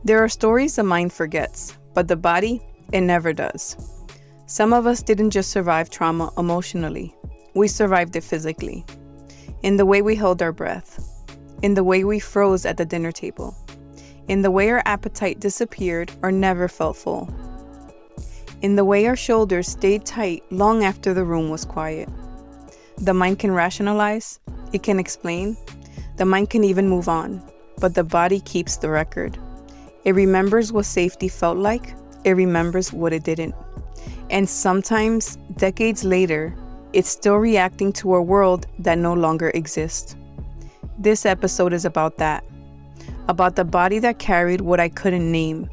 There are stories the mind forgets, but the body, it never does. Some of us didn't just survive trauma emotionally. We survived it physically. In the way we held our breath. In the way we froze at the dinner table. In the way our appetite disappeared or never felt full. In the way our shoulders stayed tight long after the room was quiet. The mind can rationalize. It can explain. The mind can even move on. But the body keeps the record. It remembers what safety felt like. It remembers what it didn't. And sometimes, decades later, it's still reacting to a world that no longer exists. This episode is about that. About the body that carried what I couldn't name.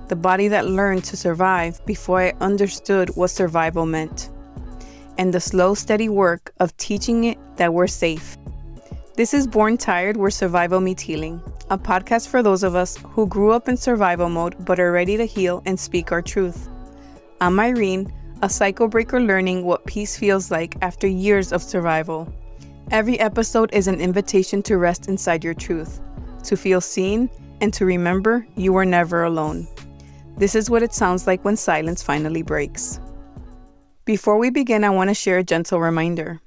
The body that learned to survive before I understood what survival meant. And the slow, steady work of teaching it that we're safe. This is Born Tired, where survival meets healing. A podcast for those of us who grew up in survival mode but are ready to heal and speak our truth. I'm Irene, a cycle breaker learning what peace feels like after years of survival. Every episode is an invitation to rest inside your truth, to feel seen, and to remember you are never alone. This is what it sounds like when silence finally breaks. Before we begin, I want to share a gentle reminder.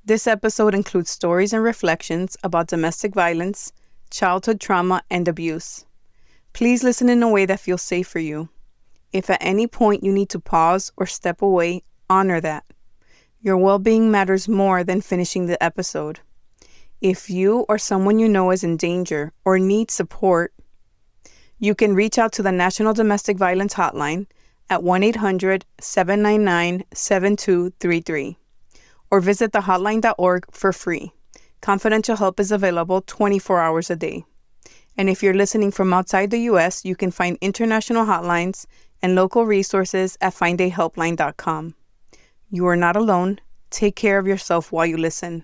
This episode includes stories and reflections about domestic violence, childhood trauma, and abuse. Please listen in a way that feels safe for you. If at any point you need to pause or step away, honor that. Your well-being matters more than finishing the episode. If you or someone you know is in danger or needs support, you can reach out to the National Domestic Violence Hotline at 1-800-799-7233 or visit thehotline.org for free. Confidential help is available 24 hours a day. And if you're listening from outside the U.S., you can find international hotlines and local resources at findahelpline.com. You are not alone. Take care of yourself while you listen.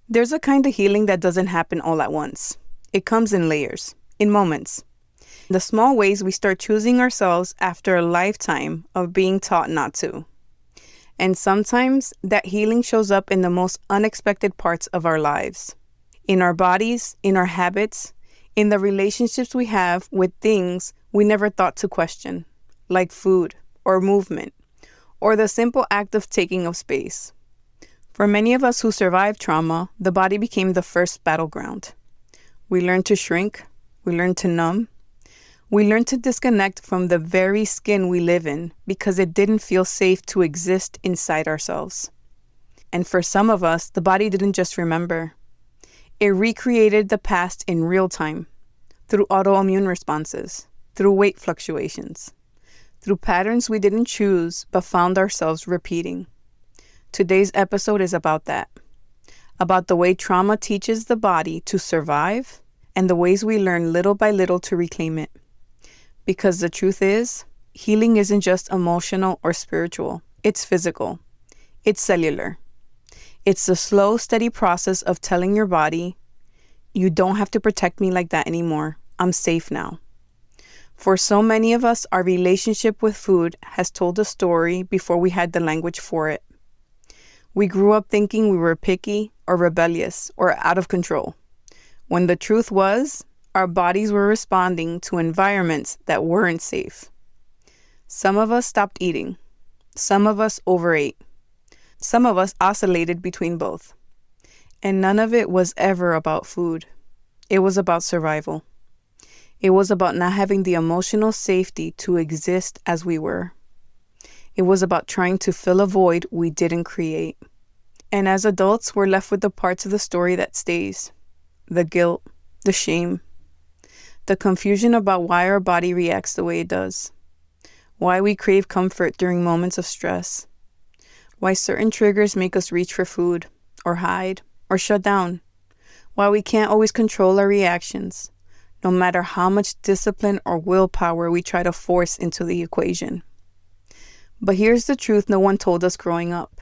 There's a kind of healing that doesn't happen all at once. It comes in layers, in moments. The small ways we start choosing ourselves after a lifetime of being taught not to. And sometimes that healing shows up in the most unexpected parts of our lives. In our bodies, in our habits, in the relationships we have with things we never thought to question, like food or movement, or the simple act of taking up space. For many of us who survived trauma, the body became the first battleground. We learned to shrink. We learned to numb. We learned to disconnect from the very skin we live in because it didn't feel safe to exist inside ourselves. And for some of us, the body didn't just remember. It recreated the past in real time, through autoimmune responses, through weight fluctuations, through patterns we didn't choose but found ourselves repeating. Today's episode is about that, about the way trauma teaches the body to survive and the ways we learn little by little to reclaim it. Because the truth is, healing isn't just emotional or spiritual. It's physical. It's cellular. It's the slow, steady process of telling your body, you don't have to protect me like that anymore. I'm safe now. For so many of us, our relationship with food has told a story before we had the language for it. We grew up thinking we were picky or rebellious or out of control, when the truth was, our bodies were responding to environments that weren't safe. Some of us stopped eating. Some of us overate. Some of us oscillated between both. And none of it was ever about food. It was about survival. It was about not having the emotional safety to exist as we were. It was about trying to fill a void we didn't create. And as adults, we're left with the parts of the story that stays. The guilt, the shame, the confusion about why our body reacts the way it does, why we crave comfort during moments of stress, why certain triggers make us reach for food, or hide, or shut down, why we can't always control our reactions, no matter how much discipline or willpower we try to force into the equation. But here's the truth no one told us growing up.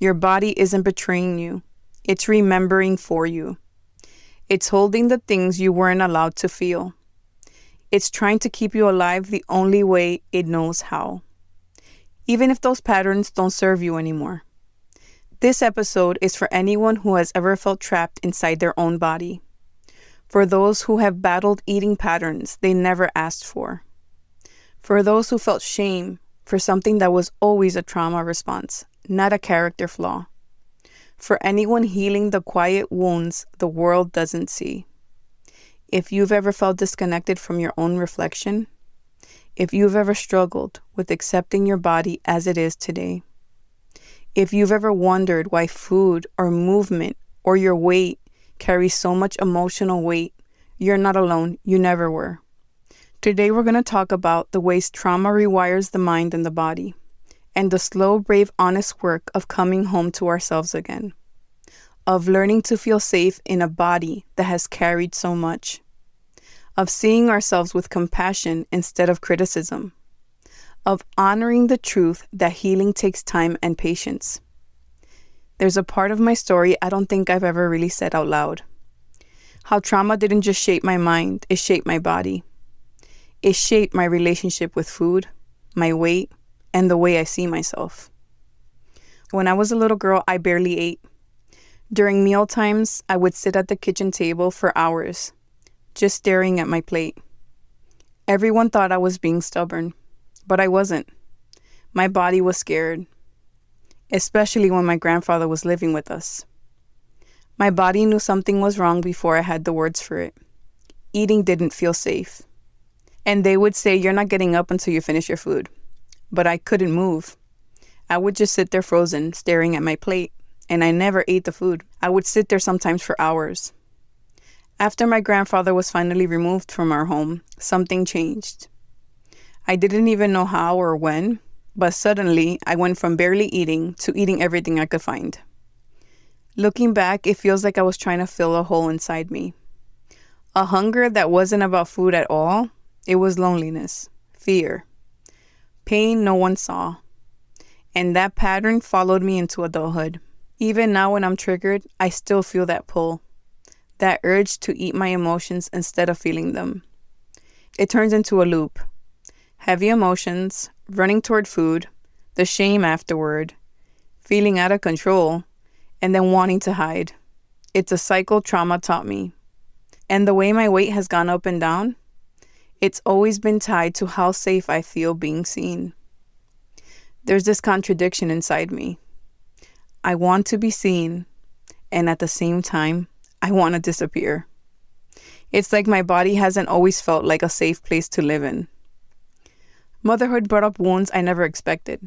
Your body isn't betraying you. It's remembering for you. It's holding the things you weren't allowed to feel. It's trying to keep you alive the only way it knows how, even if those patterns don't serve you anymore. This episode is for anyone who has ever felt trapped inside their own body, For those who have battled eating patterns they never asked for. For those who felt shame for something that was always a trauma response, not a character flaw. For anyone healing the quiet wounds the world doesn't see. If you've ever felt disconnected from your own reflection, if you've ever struggled with accepting your body as it is today, if you've ever wondered why food or movement or your weight carries so much emotional weight, you're not alone. You never were. Today we're going to talk about the ways trauma rewires the mind and the body, and the slow, brave, honest work of coming home to ourselves again, of learning to feel safe in a body that has carried so much, of seeing ourselves with compassion instead of criticism, of honoring the truth that healing takes time and patience. There's a part of my story I don't think I've ever really said out loud. How trauma didn't just shape my mind, it shaped my body. It shaped my relationship with food, my weight, and the way I see myself. When I was a little girl, I barely ate. During meal times, I would sit at the kitchen table for hours, just staring at my plate. Everyone thought I was being stubborn, but I wasn't. My body was scared, especially when my grandfather was living with us. My body knew something was wrong before I had the words for it. Eating didn't feel safe. And they would say, "You're not getting up until you finish your food." But I couldn't move. I would just sit there frozen, staring at my plate, and I never ate the food. I would sit there sometimes for hours. After my grandfather was finally removed from our home, something changed. I didn't even know how or when, but suddenly I went from barely eating to eating everything I could find. Looking back, it feels like I was trying to fill a hole inside me. A hunger that wasn't about food at all. It was loneliness, fear, pain no one saw. And that pattern followed me into adulthood. Even now when I'm triggered, I still feel that pull, that urge to eat my emotions instead of feeling them. It turns into a loop. Heavy emotions, running toward food, the shame afterward, feeling out of control, and then wanting to hide. It's a cycle trauma taught me. And the way my weight has gone up and down, it's always been tied to how safe I feel being seen. There's this contradiction inside me. I want to be seen, and at the same time, I want to disappear. It's like my body hasn't always felt like a safe place to live in. Motherhood brought up wounds I never expected.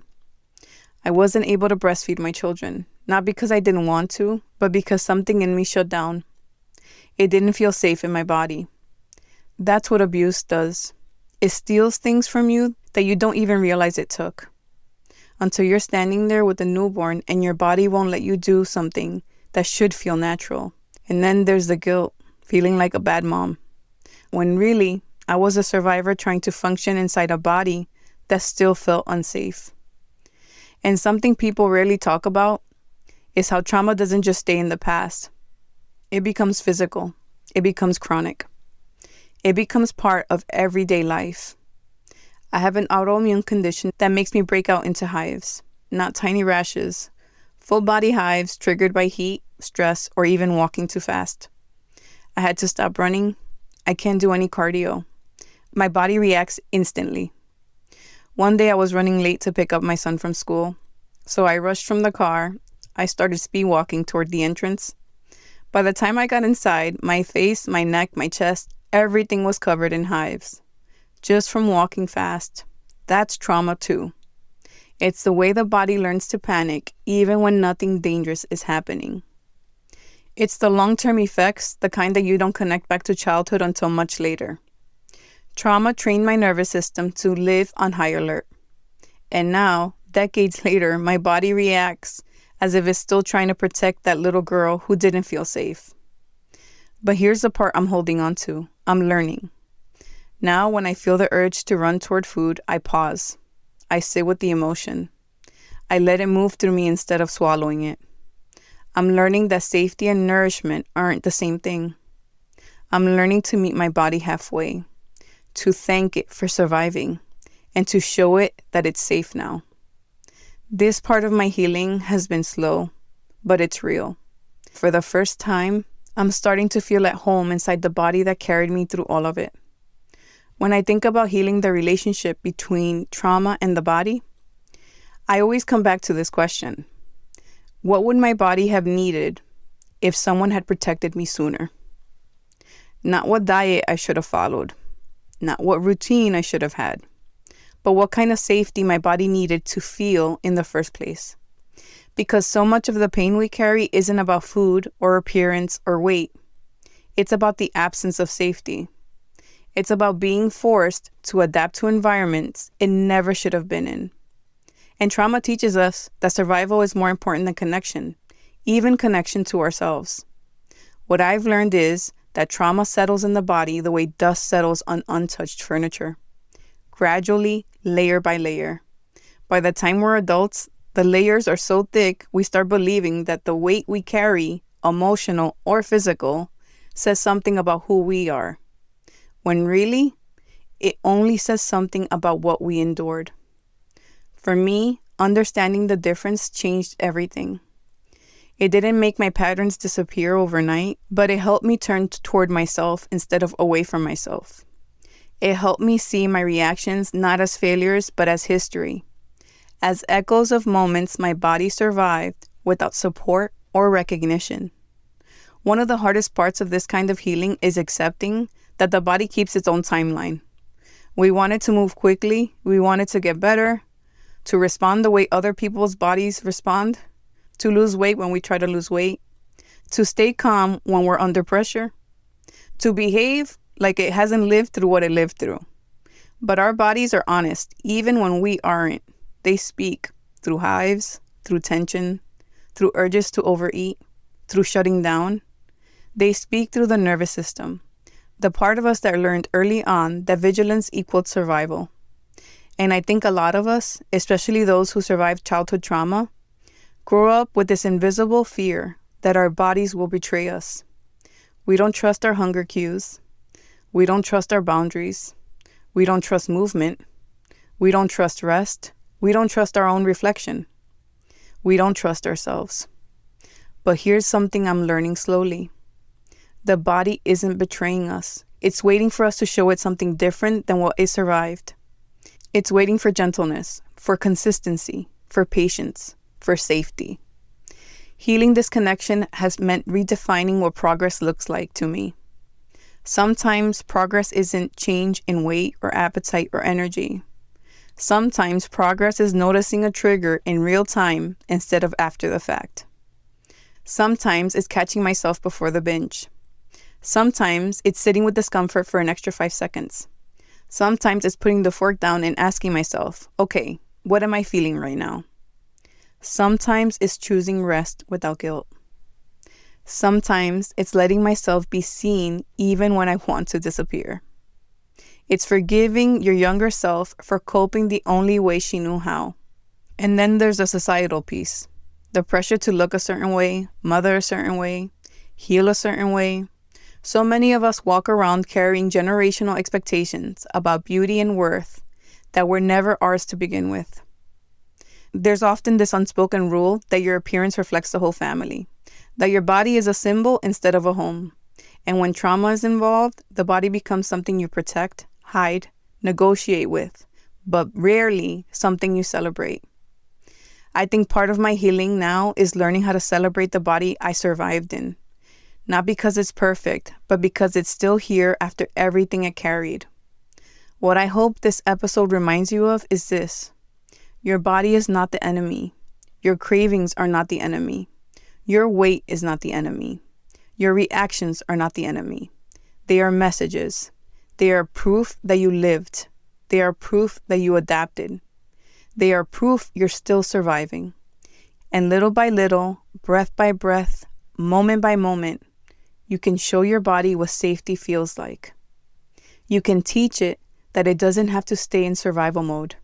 I wasn't able to breastfeed my children, not because I didn't want to, but because something in me shut down. It didn't feel safe in my body. That's what abuse does. It steals things from you that you don't even realize it took. Until you're standing there with a newborn and your body won't let you do something that should feel natural. And then there's the guilt, feeling like a bad mom. When really, I was a survivor trying to function inside a body that still felt unsafe. And something people rarely talk about is how trauma doesn't just stay in the past. It becomes physical. It becomes chronic. It becomes part of everyday life. I have an autoimmune condition that makes me break out into hives, not tiny rashes, full body hives triggered by heat, stress, or even walking too fast. I had to stop running. I can't do any cardio. My body reacts instantly. One day I was running late to pick up my son from school, so I rushed from the car. I started speed walking toward the entrance. By the time I got inside, my face, my neck, my chest, everything was covered in hives, just from walking fast. That's trauma too. It's the way the body learns to panic even when nothing dangerous is happening. It's the long-term effects, the kind that you don't connect back to childhood until much later. Trauma trained my nervous system to live on high alert. And now, decades later, my body reacts as if it's still trying to protect that little girl who didn't feel safe. But here's the part I'm holding on to. I'm learning. Now, when I feel the urge to run toward food, I pause. I sit with the emotion. I let it move through me instead of swallowing it. I'm learning that safety and nourishment aren't the same thing. I'm learning to meet my body halfway, to thank it for surviving, and to show it that it's safe now. This part of my healing has been slow, but it's real. For the first time, I'm starting to feel at home inside the body that carried me through all of it. When I think about healing the relationship between trauma and the body, I always come back to this question. What would my body have needed if someone had protected me sooner? Not what diet I should have followed, not what routine I should have had, but what kind of safety my body needed to feel in the first place. Because so much of the pain we carry isn't about food or appearance or weight. It's about the absence of safety. It's about being forced to adapt to environments it never should have been in. And trauma teaches us that survival is more important than connection, even connection to ourselves. What I've learned is that trauma settles in the body the way dust settles on untouched furniture, gradually, layer by layer. By the time we're adults, the layers are so thick we start believing that the weight we carry, emotional or physical, says something about who we are, when really, it only says something about what we endured. For me, understanding the difference changed everything. It didn't make my patterns disappear overnight, but it helped me turn toward myself instead of away from myself. It helped me see my reactions not as failures, but as history, as echoes of moments my body survived without support or recognition. One of the hardest parts of this kind of healing is accepting that the body keeps its own timeline. We want it to move quickly, we want it to get better, to respond the way other people's bodies respond, to lose weight when we try to lose weight, to stay calm when we're under pressure, to behave like it hasn't lived through what it lived through. But our bodies are honest, even when we aren't. They speak through hives, through tension, through urges to overeat, through shutting down. They speak through the nervous system, the part of us that learned early on that vigilance equaled survival. And I think a lot of us, especially those who survived childhood trauma, grow up with this invisible fear that our bodies will betray us. We don't trust our hunger cues. We don't trust our boundaries. We don't trust movement. We don't trust rest. We don't trust our own reflection. We don't trust ourselves. But here's something I'm learning slowly. The body isn't betraying us. It's waiting for us to show it something different than what it survived. It's waiting for gentleness, for consistency, for patience, for safety. Healing this connection has meant redefining what progress looks like to me. Sometimes progress isn't change in weight or appetite or energy. Sometimes progress is noticing a trigger in real time instead of after the fact. Sometimes it's catching myself before the binge. Sometimes it's sitting with discomfort for an extra 5 seconds. Sometimes it's putting the fork down and asking myself, okay, what am I feeling right now? Sometimes it's choosing rest without guilt. Sometimes it's letting myself be seen even when I want to disappear. It's forgiving your younger self for coping the only way she knew how. And then there's a societal piece. The pressure to look a certain way, mother a certain way, heal a certain way. So many of us walk around carrying generational expectations about beauty and worth that were never ours to begin with. There's often this unspoken rule that your appearance reflects the whole family, that your body is a symbol instead of a home. And when trauma is involved, the body becomes something you protect, hide, negotiate with, but rarely something you celebrate. I think part of my healing now is learning how to celebrate the body I survived in. Not because it's perfect, but because it's still here after everything it carried. What I hope this episode reminds you of is this. Your body is not the enemy. Your cravings are not the enemy. Your weight is not the enemy. Your reactions are not the enemy. They are messages. They are proof that you lived. They are proof that you adapted. They are proof you're still surviving. And little by little, breath by breath, moment by moment, you can show your body what safety feels like. You can teach it that it doesn't have to stay in survival mode.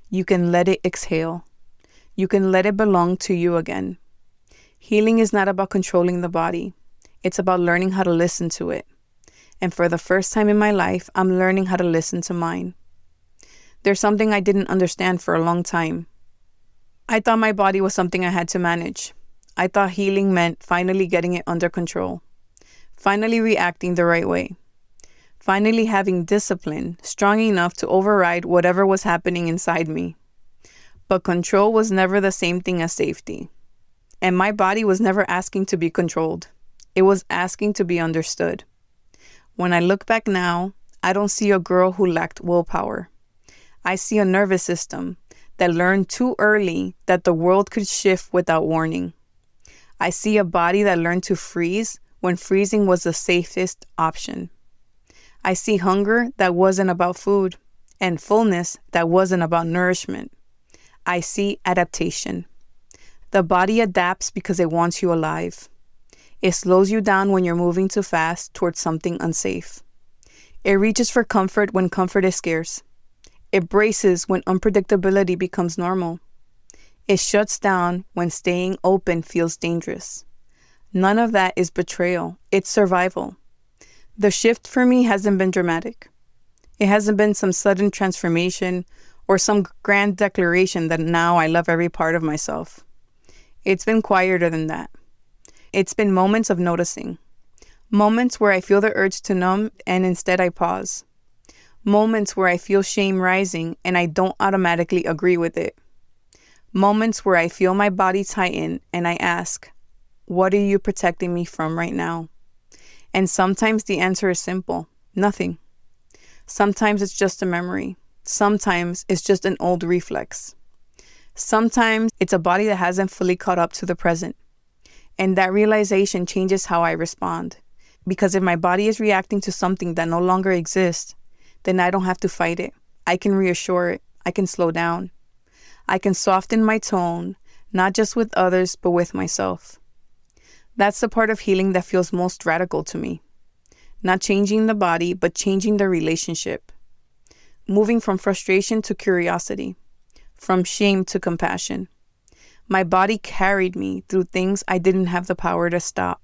You can let it exhale. You can let it belong to you again. Healing is not about controlling the body. It's about learning how to listen to it. And for the first time in my life, I'm learning how to listen to mine. There's something I didn't understand for a long time. I thought my body was something I had to manage. I thought healing meant finally getting it under control. finally reacting the right way, finally having discipline strong enough to override whatever was happening inside me. But control was never the same thing as safety. And my body was never asking to be controlled. It was asking to be understood. When I look back now, I don't see a girl who lacked willpower. I see a nervous system that learned too early that the world could shift without warning. I see a body that learned to freeze when freezing was the safest option. I see hunger that wasn't about food and fullness that wasn't about nourishment. I see adaptation. The body adapts because it wants you alive. It slows you down when you're moving too fast towards something unsafe. It reaches for comfort when comfort is scarce. It braces when unpredictability becomes normal. It shuts down when staying open feels dangerous. None of that is betrayal. It's survival. The shift for me hasn't been dramatic. It hasn't been some sudden transformation or some grand declaration that now I love every part of myself. It's been quieter than that. It's been moments of noticing. Moments where I feel the urge to numb and instead I pause. Moments where I feel shame rising and I don't automatically agree with it. Moments where I feel my body tighten and I ask, what are you protecting me from right now? And sometimes the answer is simple, nothing. Sometimes it's just a memory. Sometimes it's just an old reflex. Sometimes it's a body that hasn't fully caught up to the present. And that realization changes how I respond. Because if my body is reacting to something that no longer exists, then I don't have to fight it. I can reassure it. I can slow down. I can soften my tone, not just with others, but with myself. That's the part of healing that feels most radical to me. Not changing the body, but changing the relationship. Moving from frustration to curiosity. From shame to compassion. My body carried me through things I didn't have the power to stop.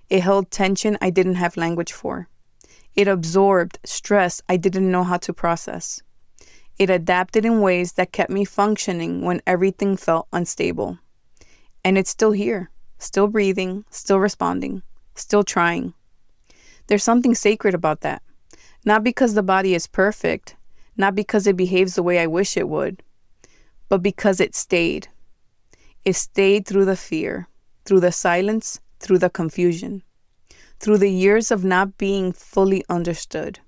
It held tension I didn't have language for. It absorbed stress I didn't know how to process. It adapted in ways that kept me functioning when everything felt unstable. And it's still here, still breathing, still responding, still trying. There's something sacred about that. Not because the body is perfect, not because it behaves the way I wish it would, but because it stayed. It stayed through the fear, through the silence, through the confusion, through the years of not being fully understood.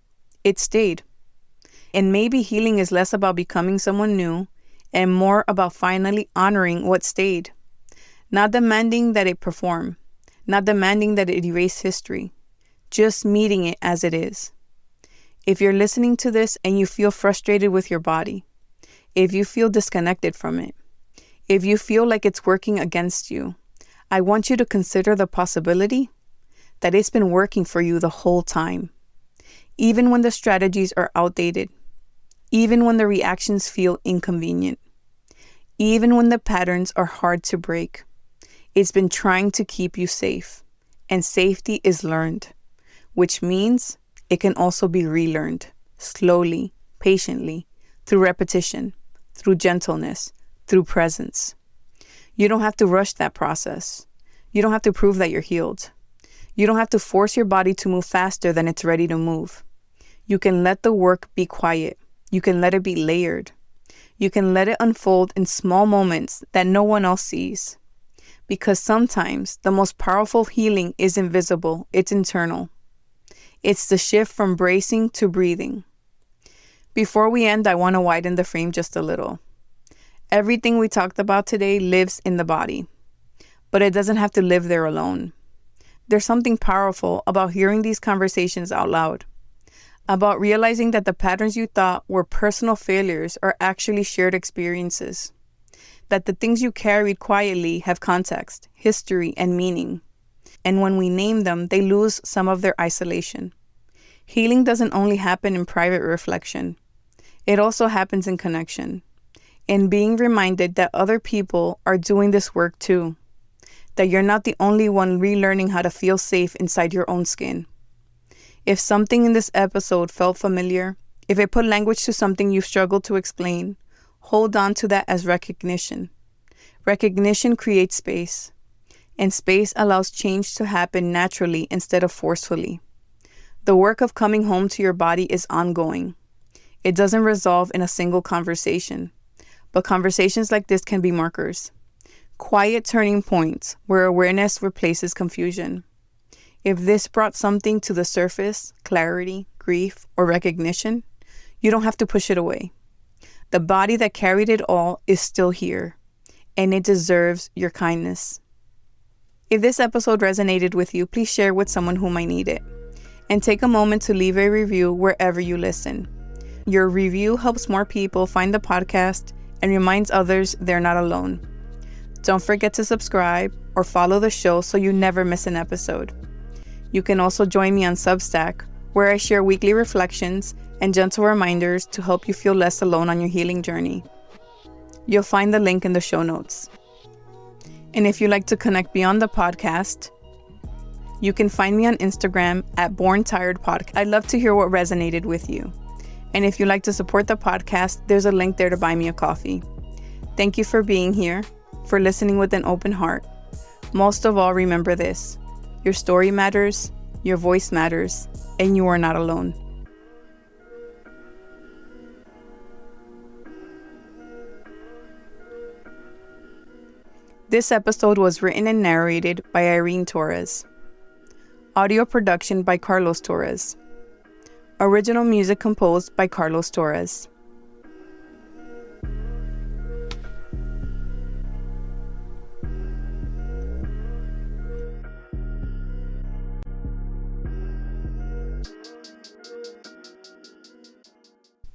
It stayed. And maybe healing is less about becoming someone new and more about finally honoring what stayed. Not demanding that it perform, not demanding that it erase history, just meeting it as it is. If you're listening to this and you feel frustrated with your body, if you feel disconnected from it, if you feel like it's working against you, I want you to consider the possibility that it's been working for you the whole time. Even when the strategies are outdated, even when the reactions feel inconvenient, even when the patterns are hard to break, it's been trying to keep you safe. And safety is learned, which means it can also be relearned, slowly, patiently, through repetition, through gentleness, through presence. You don't have to rush that process. You don't have to prove that you're healed. You don't have to force your body to move faster than it's ready to move. You can let the work be quiet. You can let it be layered. You can let it unfold in small moments that no one else sees. Because sometimes the most powerful healing is invisible. It's internal. It's the shift from bracing to breathing. Before we end, I want to widen the frame just a little. Everything we talked about today lives in the body, but it doesn't have to live there alone. There's something powerful about hearing these conversations out loud, about realizing that the patterns you thought were personal failures are actually shared experiences, that the things you carried quietly have context, history, and meaning. And when we name them, they lose some of their isolation. Healing doesn't only happen in private reflection. It also happens in connection, in being reminded that other people are doing this work too, that you're not the only one relearning how to feel safe inside your own skin. If something in this episode felt familiar, if it put language to something you've struggled to explain, hold on to that as recognition. Recognition creates space. and space allows change to happen naturally instead of forcefully. The work of coming home to your body is ongoing. It doesn't resolve in a single conversation, but conversations like this can be markers. Quiet turning points where awareness replaces confusion. If this brought something to the surface, clarity, grief, or recognition, you don't have to push it away. The body that carried it all is still here, and it deserves your kindness. If this episode resonated with you, please share with someone who might need it. And take a moment to leave a review wherever you listen. Your review helps more people find the podcast and reminds others they're not alone. Don't forget to subscribe or follow the show so you never miss an episode. You can also join me on Substack, where I share weekly reflections and gentle reminders to help you feel less alone on your healing journey. You'll find the link in the show notes. And if you'd like to connect beyond the podcast, you can find me on Instagram at Born Tired Podcast. I'd love to hear what resonated with you. And if you'd like to support the podcast, there's a link there to buy me a coffee. Thank you for being here, for listening with an open heart. Most of all, remember this: your story matters, your voice matters, and you are not alone. This episode was written and narrated by Irene Torres. Audio production by Carlos Torres. Original music composed by Carlos Torres.